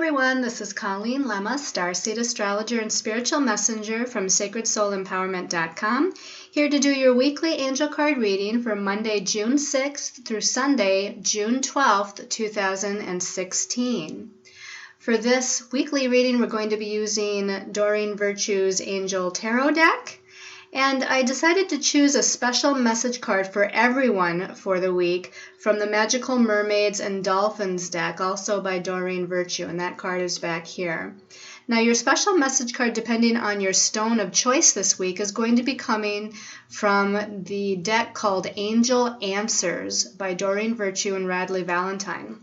everyone, this is Colleen Lemma, Starseed Astrologer and Spiritual Messenger from SacredSoulEmpowerment.com, here to do your weekly angel card reading for Monday, June 6th through Sunday, June 12th, 2016. For this weekly reading, we're going to be using Doreen Virtue's Angel Tarot deck, and I decided to choose a special message card for everyone for the week from the Magical Mermaids and Dolphins deck, also by Doreen Virtue, and that card is back here. Now, your special message card, depending on your stone of choice this week, is going to be coming from the deck called Angel Answers by Doreen Virtue and Radley Valentine.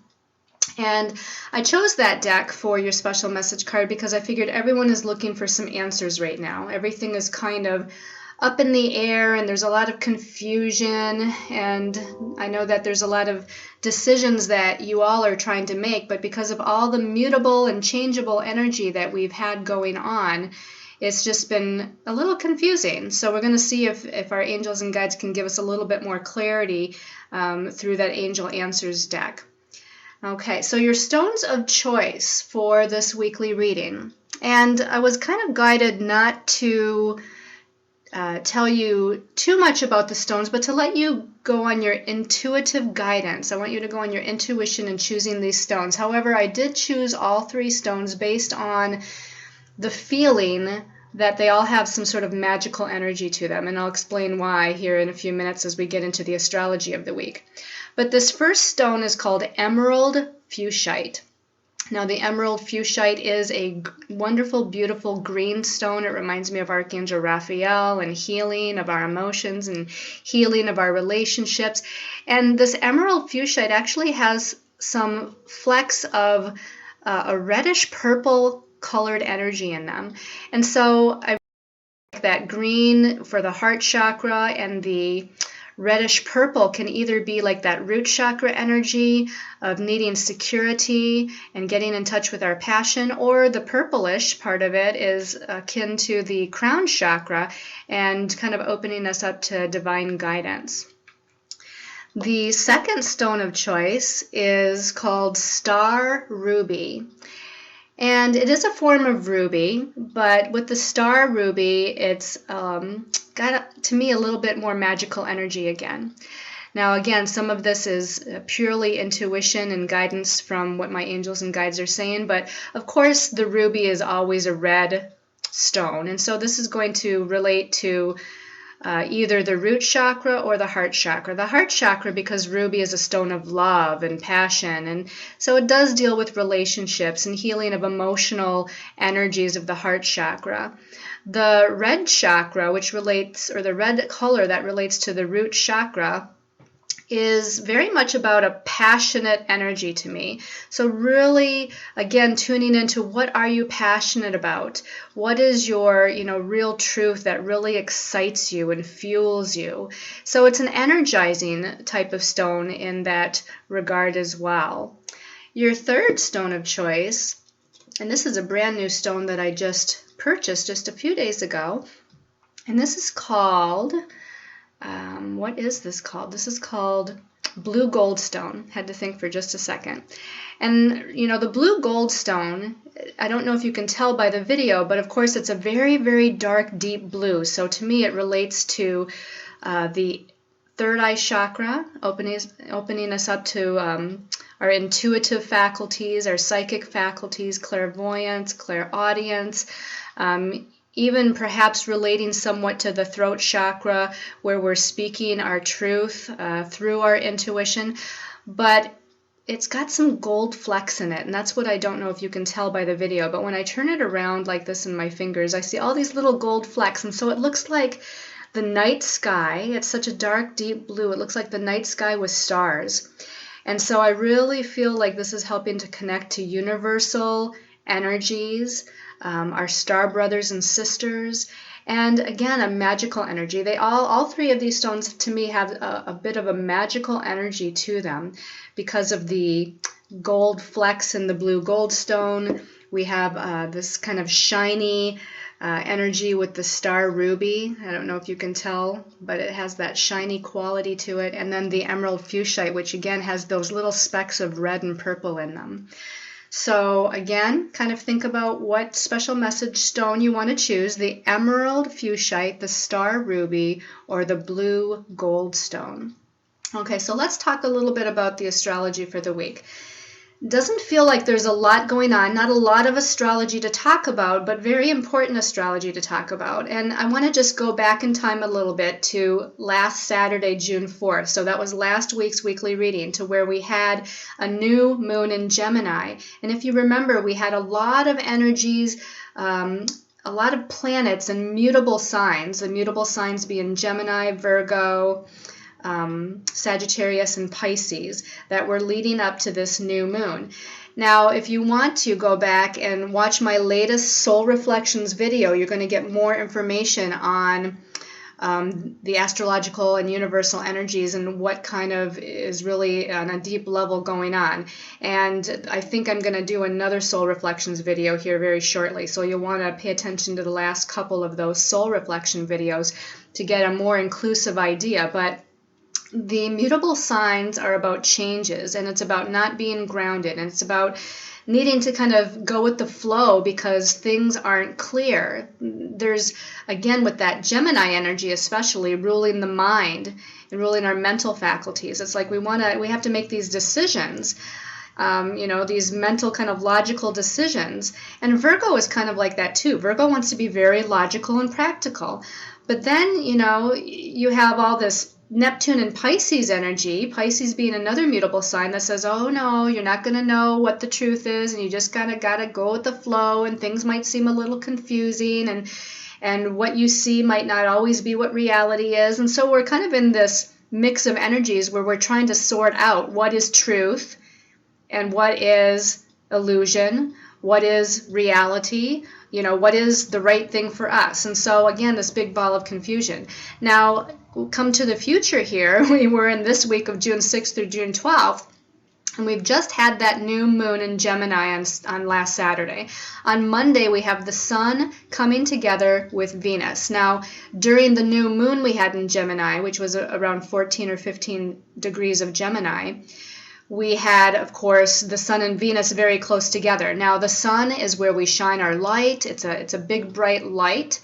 And I chose that deck for your special message card because I figured everyone is looking for some answers right now. Everything is kind of up in the air and there's a lot of confusion, and I know that there's a lot of decisions that you all are trying to make, but because of all the mutable and changeable energy that we've had going on, it's just been a little confusing. So we're going to see if our angels and guides can give us a little bit more clarity through that Angel Answers deck. Okay, so your stones of choice for this weekly reading. And I was kind of guided not to tell you too much about the stones, but to let you go on your intuitive guidance. I want you to go on your intuition in choosing these stones. However, I did choose all three stones based on the feeling that they all have some sort of magical energy to them, and I'll explain why here in a few minutes as we get into the astrology of the week. But this first stone is called Emerald Fuchsite. Now, the emerald fuchsite is a wonderful, beautiful green stone. It reminds me of Archangel Raphael and healing of our emotions and healing of our relationships. And this emerald fuchsite actually has some flecks of a reddish purple colored energy in them. And so I like that green for the heart chakra, and the reddish purple can either be like that root chakra energy of needing security and getting in touch with our passion, or the purplish part of it is akin to the crown chakra and kind of opening us up to divine guidance. The second stone of choice is called Star Ruby. And it is a form of ruby, but with the star ruby, it's got, to me, a little bit more magical energy again. Now, again, some of this is purely intuition and guidance from what my angels and guides are saying, but of course, the ruby is always a red stone, and so this is going to relate to either the root chakra or the heart chakra. The heart chakra, because ruby is a stone of love and passion, and so it does deal with relationships and healing of emotional energies of the heart chakra. The red chakra, which relates, or the red color that relates to the root chakra, is very much about a passionate energy to me. So really, again, tuning into what are you passionate about? What is your, real truth that really excites you and fuels you? So it's an energizing type of stone in that regard as well. Your third stone of choice, and this is a brand new stone that I just purchased just a few days ago, and this is called what is this called? This is called Blue Goldstone. Had to think for just a second. And, the blue goldstone, I don't know if you can tell by the video, but of course it's a very, very dark, deep blue. So to me it relates to the third eye chakra, opening us up to our intuitive faculties, our psychic faculties, clairvoyance, clairaudience, even perhaps relating somewhat to the throat chakra, where we're speaking our truth through our intuition. But it's got some gold flecks in it, and that's what I don't know if you can tell by the video, but when I turn it around like this in my fingers, I see all these little gold flecks, and so it looks like the night sky. It's such a dark, deep blue. It looks like the night sky with stars. And so I really feel like this is helping to connect to universal energies, our star brothers and sisters, and again, a magical energy. They all three of these stones to me have a bit of a magical energy to them because of the gold flecks in the blue goldstone. We have this kind of shiny energy with the star ruby. I don't know if you can tell, but it has that shiny quality to it. And then the emerald fuchsite, which again has those little specks of red and purple in them. So again, kind of think about what special message stone you want to choose, the emerald fuchsite, the star ruby, or the blue gold stone. Okay, so let's talk a little bit about the astrology for the week. Doesn't feel like there's a lot going on, not a lot of astrology to talk about, but very important astrology to talk about. And I want to just go back in time a little bit to last Saturday, June 4th. So that was last week's weekly reading, to where we had a new moon in Gemini. And if you remember, we had a lot of energies, a lot of planets and mutable signs, the mutable signs being Gemini, Virgo, Sagittarius and Pisces, that were leading up to this new moon. Now, if you want to go back and watch my latest Soul Reflections video, you're going to get more information on the astrological and universal energies and what kind of is really on a deep level going on. And I think I'm going to do another Soul Reflections video here very shortly, so you'll want to pay attention to the last couple of those Soul Reflection videos to get a more inclusive idea. But the mutable signs are about changes, and it's about not being grounded, and it's about needing to kind of go with the flow because things aren't clear. There's, again, with that Gemini energy especially, ruling the mind and ruling our mental faculties. It's like we have to make these decisions, these mental kind of logical decisions. And Virgo is kind of like that too. Virgo wants to be very logical and practical. But then, you have all this Neptune and Pisces energy, Pisces being another mutable sign that says, oh no, you're not going to know what the truth is, and you just kind of got to go with the flow, and things might seem a little confusing, and what you see might not always be what reality is. And so we're kind of in this mix of energies where we're trying to sort out what is truth and what is illusion, what is reality, what is the right thing for us. And so again, this big ball of confusion. Now, we'll come to the future here. We were in this week of June 6th through June 12th, and we've just had that new moon in Gemini on last Saturday. On Monday, we have the sun coming together with Venus. Now, during the new moon we had in Gemini, which was around 14 or 15 degrees of Gemini, we had, of course, the sun and Venus very close together. Now, the sun is where we shine our light. It's a big, bright light.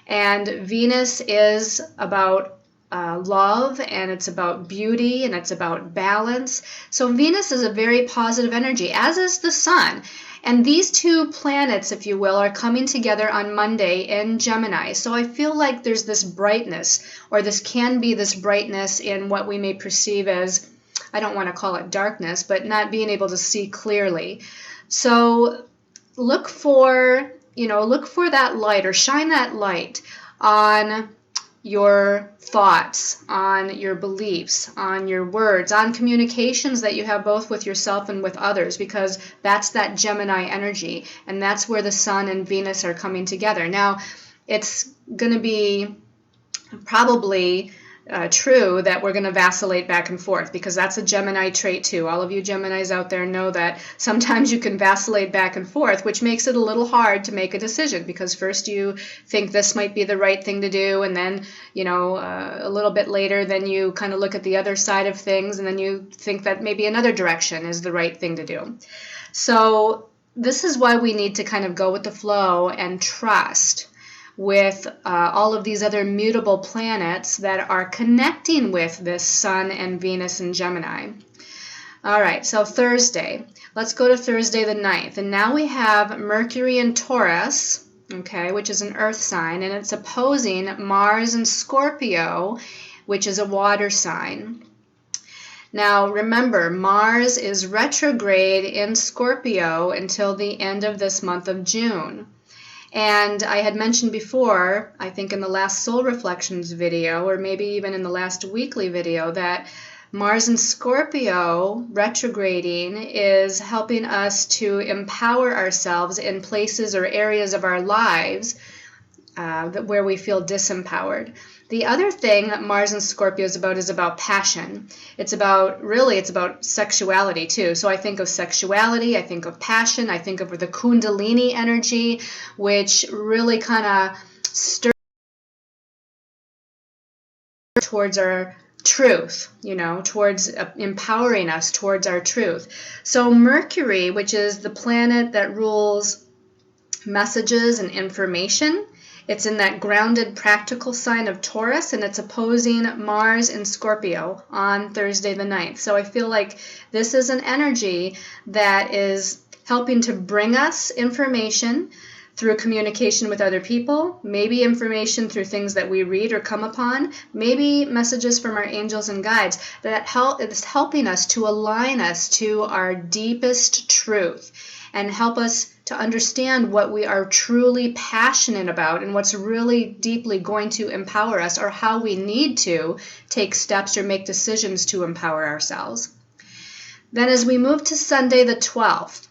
And Venus is about love, and it's about beauty, and it's about balance. So Venus is a very positive energy, as is the sun. And these two planets, if you will, are coming together on Monday in Gemini. So I feel like there's this brightness, or this can be this brightness in what we may perceive as, I don't want to call it darkness, but not being able to see clearly. So look for that light, or shine that light on your thoughts, on your beliefs, on your words, on communications that you have both with yourself and with others, because that's that Gemini energy, and that's where the sun and Venus are coming together. Now, it's going to be probably true that we're going to vacillate back and forth, because that's a Gemini trait too. All of you Geminis out there know that sometimes you can vacillate back and forth, which makes it a little hard to make a decision, because first you think this might be the right thing to do, and then a little bit later then you kind of look at the other side of things, and then you think that maybe another direction is the right thing to do. So this is why we need to kind of go with the flow and trust with all of these other mutable planets that are connecting with this Sun and Venus in Gemini. All right, so Thursday. Let's go to Thursday the 9th. And now we have Mercury in Taurus, okay, which is an earth sign, and it's opposing Mars in Scorpio, which is a water sign. Now, remember, Mars is retrograde in Scorpio until the end of this month of June. And I had mentioned before, I think in the last Soul Reflections video, or maybe even in the last weekly video, that Mars in Scorpio retrograding is helping us to empower ourselves in places or areas of our lives where we feel disempowered. The other thing that Mars in Scorpio is about passion. It's about sexuality too. So I think of sexuality, I think of passion, I think of the Kundalini energy, which really kind of stirs towards our truth, towards empowering us towards our truth. So Mercury, which is the planet that rules messages and information, it's in that grounded practical sign of Taurus, and it's opposing Mars in Scorpio on Thursday the 9th. So I feel like this is an energy that is helping to bring us information through communication with other people, maybe information through things that we read or come upon, maybe messages from our angels and guides that is helping us to align us to our deepest truth and help us to understand what we are truly passionate about and what's really deeply going to empower us, or how we need to take steps or make decisions to empower ourselves. Then as we move to Sunday the 12th,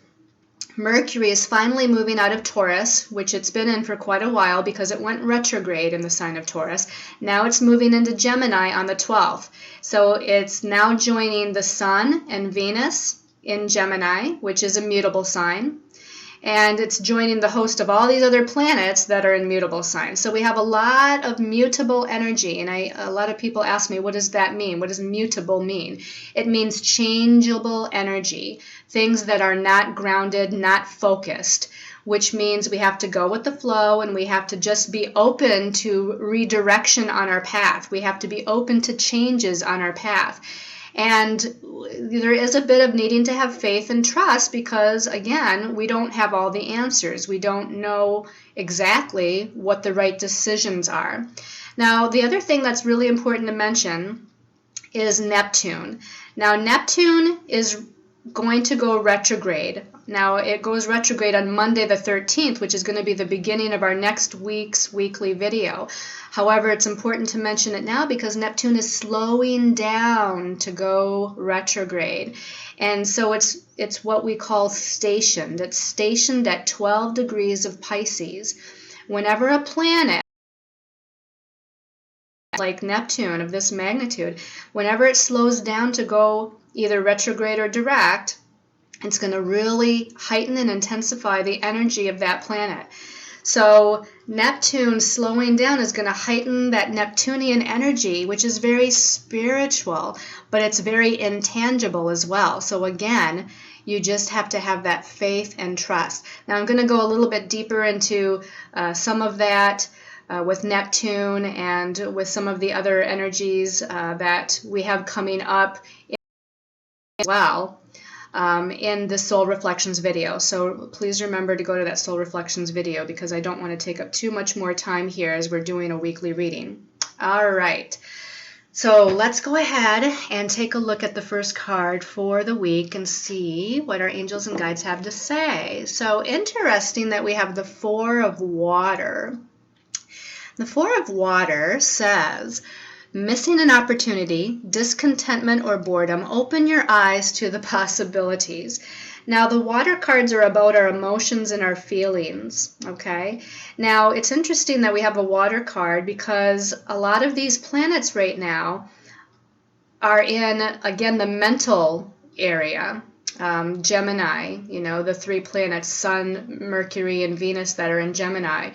Mercury is finally moving out of Taurus, which it's been in for quite a while because it went retrograde in the sign of Taurus. Now it's moving into Gemini on the 12th. So it's now joining the Sun and Venus in Gemini, which is a mutable sign. And it's joining the host of all these other planets that are in mutable signs. So we have a lot of mutable energy. And a lot of people ask me, what does that mean? What does mutable mean? It means changeable energy, things that are not grounded, not focused, which means we have to go with the flow and we have to just be open to redirection on our path. We have to be open to changes on our path. And there is a bit of needing to have faith and trust because, again, we don't have all the answers. We don't know exactly what the right decisions are. Now, the other thing that's really important to mention is Neptune. Now, Neptune is going to go retrograde. Now, it goes retrograde on Monday the 13th, which is going to be the beginning of our next week's weekly video. However, it's important to mention it now because Neptune is slowing down to go retrograde. And so it's what we call stationed. It's stationed at 12 degrees of Pisces. Whenever a planet like Neptune of this magnitude, whenever it slows down to go either retrograde or direct, it's going to really heighten and intensify the energy of that planet. So Neptune slowing down is going to heighten that Neptunian energy, which is very spiritual, but it's very intangible as well. So again, you just have to have that faith and trust. Now I'm going to go a little bit deeper into some of that with Neptune and with some of the other energies that we have coming up as well in the Soul Reflections video. So please remember to go to that Soul Reflections video because I don't want to take up too much more time here as we're doing a weekly reading. All right. So let's go ahead and take a look at the first card for the week and see what our angels and guides have to say. So interesting that we have the Four of Water. The Four of Water says, missing an opportunity, discontentment, or boredom, open your eyes to the possibilities. Now, the water cards are about our emotions and our feelings, okay? Now, it's interesting that we have a water card because a lot of these planets right now are in, again, the mental area. Gemini, the three planets, Sun, Mercury, and Venus that are in Gemini.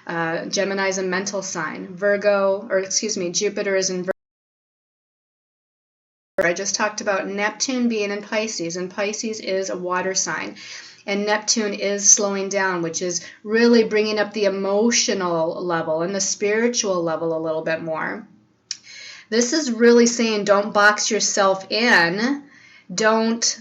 Gemini is a mental sign. Jupiter is in Virgo. I just talked about Neptune being in Pisces, and Pisces is a water sign. And Neptune is slowing down, which is really bringing up the emotional level and the spiritual level a little bit more. This is really saying don't box yourself in. Don't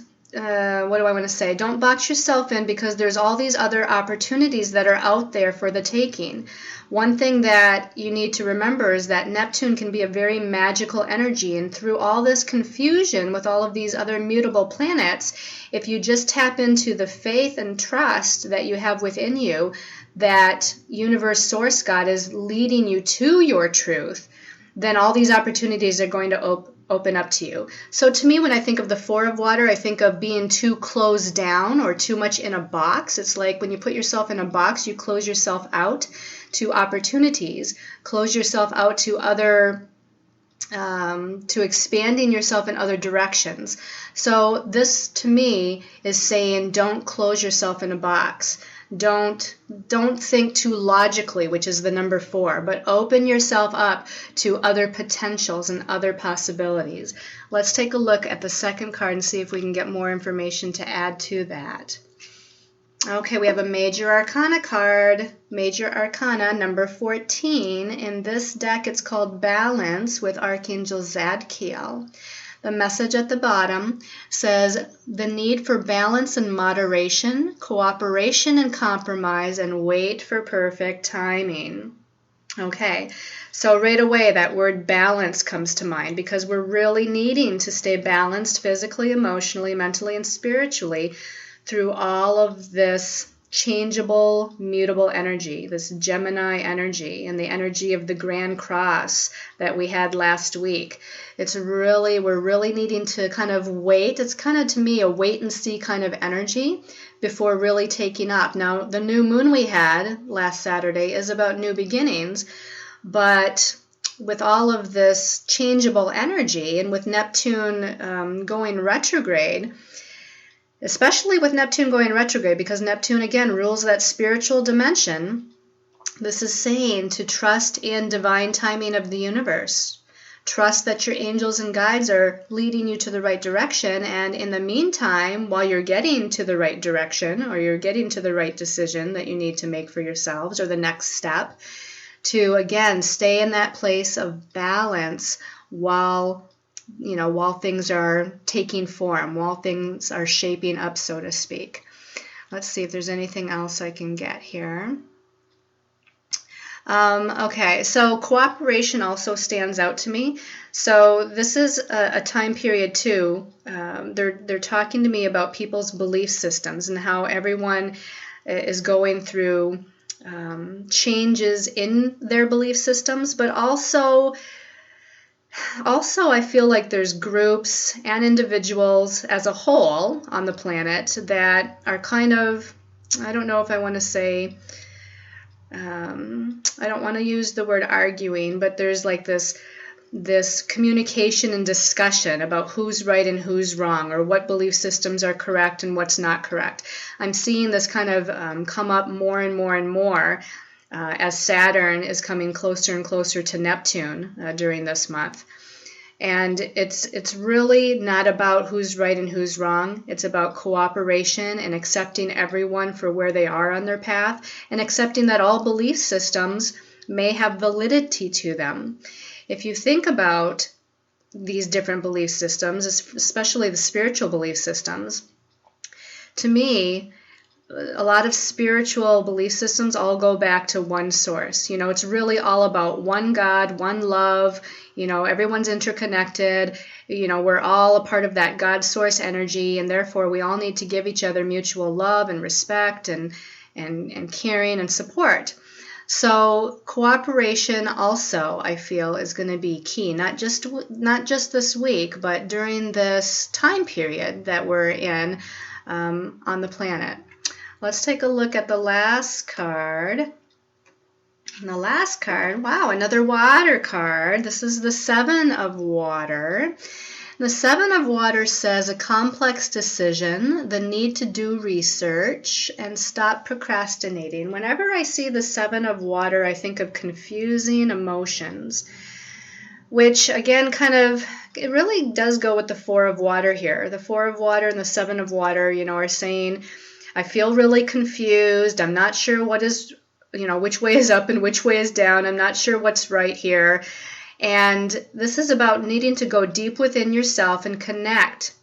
box yourself in because there's all these other opportunities that are out there for the taking. One thing that you need to remember is that Neptune can be a very magical energy, and through all this confusion with all of these other mutable planets, if you just tap into the faith and trust that you have within you, that universe source God is leading you to your truth, then all these opportunities are going to open up to you. So to me, when I think of the Four of Water, I think of being too closed down or too much in a box. It's like when you put yourself in a box, you close yourself out to opportunities, close yourself out to other, to expanding yourself in other directions. So this to me is saying don't close yourself in a box. Don't think too logically, which is the number 4, but open yourself up to other potentials and other possibilities. Let's take a look at the second card and see if we can get more information to add to that. Okay, we have a Major Arcana card, Major Arcana number 14. In this deck, it's called Balance with Archangel Zadkiel. The message at the bottom says the need for balance and moderation, cooperation and compromise, and wait for perfect timing. Okay, so right away that word balance comes to mind because we're really needing to stay balanced physically, emotionally, mentally, and spiritually through all of this changeable, mutable energy, this Gemini energy, and the energy of the Grand Cross that we had last week. We're really needing to kind of wait. It's kind of, to me, a wait and see kind of energy before really taking up. Now, the new moon we had last Saturday is about new beginnings, but with all of this changeable energy and with Neptune going retrograde, especially with Neptune going retrograde, because Neptune, again, rules that spiritual dimension, this is saying to trust in divine timing of the universe. Trust that your angels and guides are leading you to the right direction, and in the meantime, while you're getting to the right direction, or you're getting to the right decision that you need to make for yourselves, or the next step, to, again, stay in that place of balance while things are taking form, while things are shaping up, so to speak. Let's see if there's anything else I can get here. Okay, so cooperation also stands out to me. So this is a time period too. They're talking to me about people's belief systems and how everyone is going through changes in their belief systems, but also I feel like there's groups and individuals as a whole on the planet that are kind of, I don't know if I want to say, I don't want to use the word arguing, but there's like this communication and discussion about who's right and who's wrong, or what belief systems are correct and what's not correct. I'm seeing this kind of come up more and more and more as Saturn is coming closer and closer to Neptune during this month. And it's really not about who's right and who's wrong. It's about cooperation and accepting everyone for where they are on their path, and accepting that all belief systems may have validity to them. If you think about these different belief systems, especially the spiritual belief systems, to me, a lot of spiritual belief systems all go back to one source. It's really all about one God, one love. Everyone's interconnected. We're all a part of that God source energy, and therefore we all need to give each other mutual love and respect and caring and support. So cooperation also, I feel, is going to be key, not just this week, but during this time period that we're in on the planet. Let's take a look at the last card. And the last card, wow, another water card. This is the 7 of Water. The 7 of Water says a complex decision, the need to do research, and stop procrastinating. Whenever I see the 7 of Water, I think of confusing emotions, which again it really does go with the 4 of Water here. The 4 of Water and the 7 of Water, are saying, I feel really confused. I'm not sure what is, which way is up and which way is down. I'm not sure what's right here. And this is about needing to go deep within yourself and connect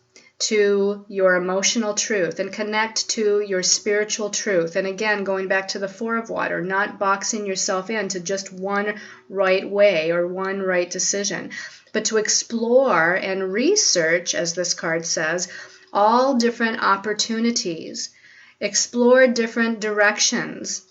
to your emotional truth and connect to your spiritual truth. And again, going back to the 4 of Water, not boxing yourself into just one right way or one right decision, but to explore and research, as this card says, all different opportunities. Explore different directions.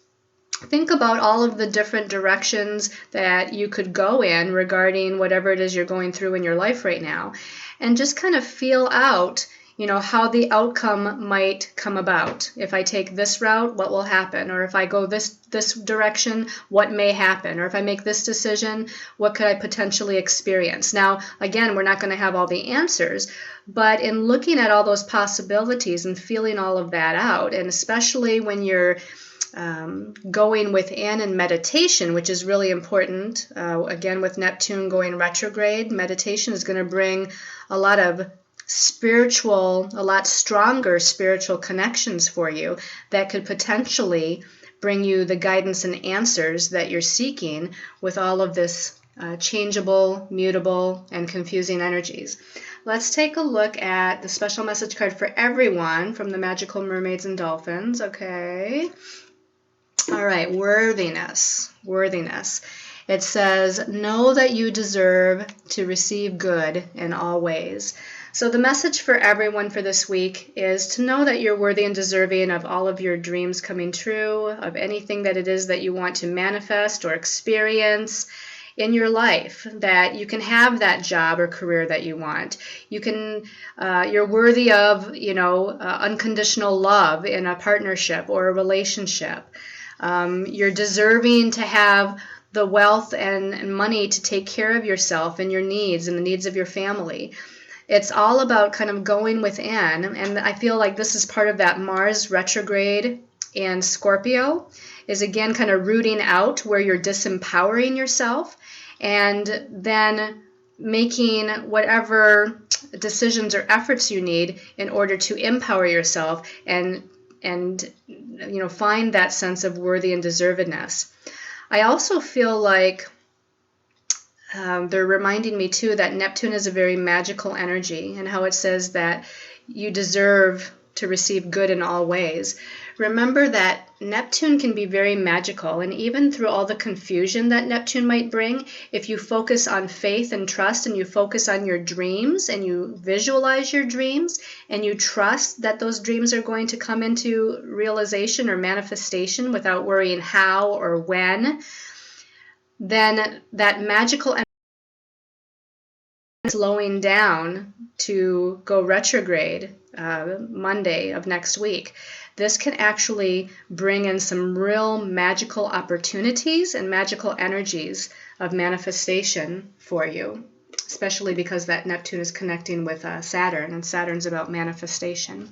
Think about all of the different directions that you could go in regarding whatever it is you're going through in your life right now, and just kind of feel out, how the outcome might come about. If I take this route, what will happen? Or if I go this direction, what may happen? Or if I make this decision, what could I potentially experience? Now, again, we're not going to have all the answers, but in looking at all those possibilities and feeling all of that out, and especially when you're going within in meditation, which is really important. Again, with Neptune going retrograde, meditation is going to bring a lot of a lot stronger spiritual connections for you that could potentially bring you the guidance and answers that you're seeking with all of this changeable, mutable, and confusing energies. Let's take a look at the special message card for everyone from the Magical Mermaids and Dolphins. Okay. All right, worthiness. It says, know that you deserve to receive good in all ways. So the message for everyone for this week is to know that you're worthy and deserving of all of your dreams coming true, of anything that it is that you want to manifest or experience in your life, that you can have that job or career that you want. You're worthy of, unconditional love in a partnership or a relationship. You're deserving to have the wealth and money to take care of yourself and your needs and the needs of your family. It's all about kind of going within, and I feel like this is part of that Mars retrograde in Scorpio, is again kind of rooting out where you're disempowering yourself and then making whatever decisions or efforts you need in order to empower yourself and find that sense of worthy and deservedness. I also feel like they're reminding me too that Neptune is a very magical energy, and how it says that you deserve to receive good in all ways. Remember that Neptune can be very magical, and even through all the confusion that Neptune might bring, if you focus on faith and trust, and you focus on your dreams, and you visualize your dreams, and you trust that those dreams are going to come into realization or manifestation without worrying how or when, then that magical energy is slowing down to go retrograde Monday of next week. This can actually bring in some real magical opportunities and magical energies of manifestation for you, especially because that Neptune is connecting with Saturn, and Saturn's about manifestation.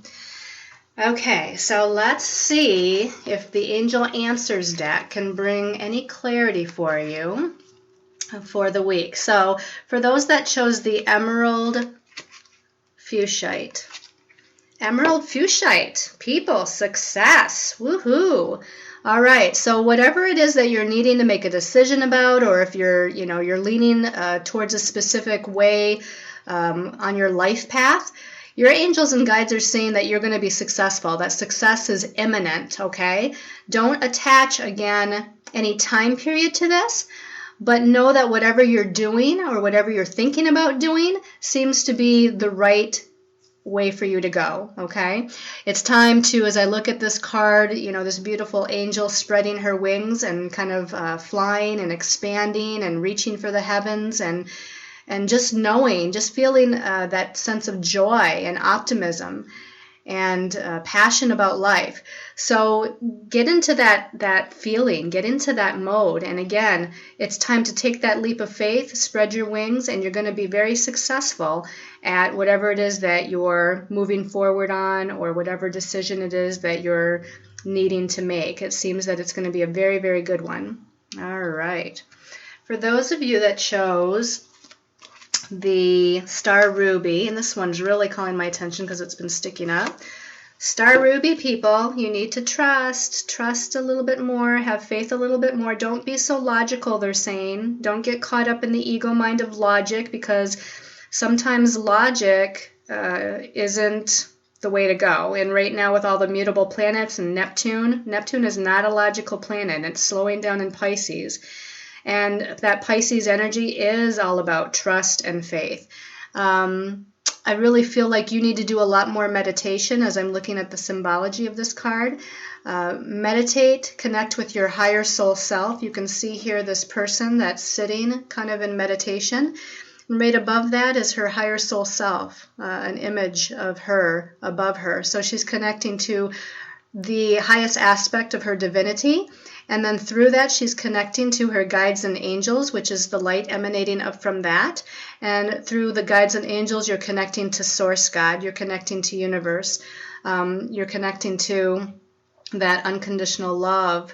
Okay, so let's see if the Angel Answers deck can bring any clarity for you for the week. So for those that chose the Emerald Fuchsite, people, success, woohoo. All right, so whatever it is that you're needing to make a decision about, or if you're leaning towards a specific way on your life path, your angels and guides are saying that you're going to be successful, that success is imminent, okay? Don't attach, again, any time period to this, but know that whatever you're doing or whatever you're thinking about doing seems to be the right way for you to go, okay? It's time to, as I look at this card, this beautiful angel spreading her wings and kind of flying and expanding and reaching for the heavens, and just knowing, just feeling that sense of joy and optimism and passion about life. So get into that feeling, get into that mode. And again, it's time to take that leap of faith, spread your wings, and you're going to be very successful at whatever it is that you're moving forward on, or whatever decision it is that you're needing to make. It seems that it's going to be a very, very good one. All right. For those of you that chose the Star Ruby, and this one's really calling my attention because it's been sticking up. Star Ruby people, you need to trust a little bit more, have faith a little bit more. Don't be so logical, they're saying. Don't get caught up in the ego mind of logic, because sometimes logic isn't the way to go. And right now with all the mutable planets and Neptune is not a logical planet. It's slowing down in Pisces. And that Pisces energy is all about trust and faith. I really feel like you need to do a lot more meditation as I'm looking at the symbology of this card. Meditate, connect with your higher soul self. You can see here this person that's sitting kind of in meditation. Right above that is her higher soul self, an image of her above her. So she's connecting to the highest aspect of her divinity. And then through that, she's connecting to her guides and angels, which is the light emanating up from that. And through the guides and angels, you're connecting to Source God. You're connecting to universe. You're connecting to that unconditional love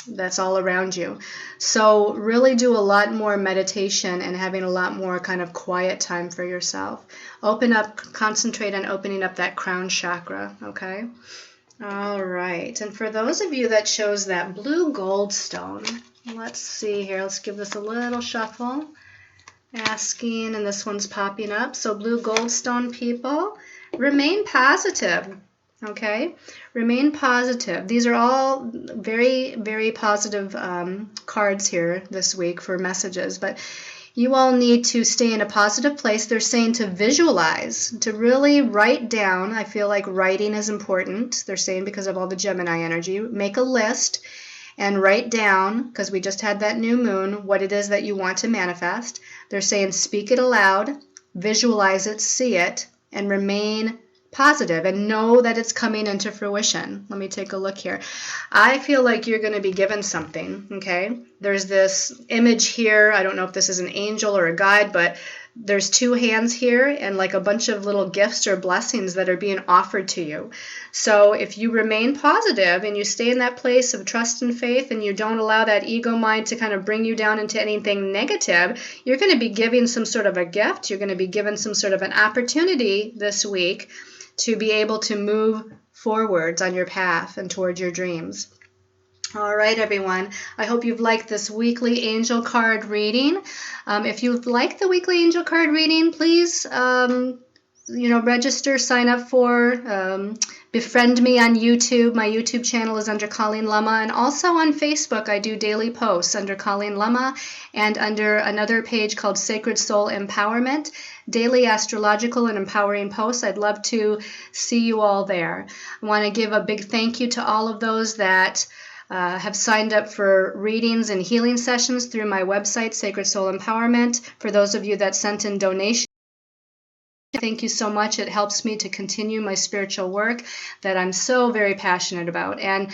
that's all around you. So really do a lot more meditation and having a lot more kind of quiet time for yourself. Open up, concentrate on opening up that crown chakra, okay? All right, and for those of you that chose that blue gold stone, let's see here, let's give this a little shuffle. Asking, and this one's popping up. So blue gold stone people, remain positive, okay? Remain positive. These are all very, very positive cards here this week for messages, but you all need to stay in a positive place. They're saying to visualize, to really write down. I feel like writing is important. They're saying because of all the Gemini energy. Make a list and write down, because we just had that new moon, what it is that you want to manifest. They're saying speak it aloud, visualize it, see it, and remain positive and know that it's coming into fruition. Let me take a look here. I feel like you're going to be given something, okay? There's this image here. I don't know if this is an angel or a guide, but there's two hands here and like a bunch of little gifts or blessings that are being offered to you. So if you remain positive and you stay in that place of trust and faith and you don't allow that ego mind to kind of bring you down into anything negative, you're going to be giving some sort of a gift. You're going to be given some sort of an opportunity this week to be able to move forwards on your path and toward your dreams. All right, everyone. I hope you've liked this weekly angel card reading. If you've liked the weekly angel card reading, please, register, sign up for, befriend me on YouTube. My YouTube channel is under Colleen Lemma, and also on Facebook, I do daily posts under Colleen Lemma and under another page called Sacred Soul Empowerment, daily astrological and empowering posts. I'd love to see you all there. I want to give a big thank you to all of those that have signed up for readings and healing sessions through my website, Sacred Soul Empowerment. For those of you that sent in donations, thank you so much. It helps me to continue my spiritual work that I'm so very passionate about. And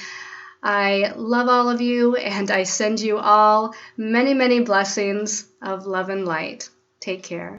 I love all of you, and I send you all many, many blessings of love and light. Take care.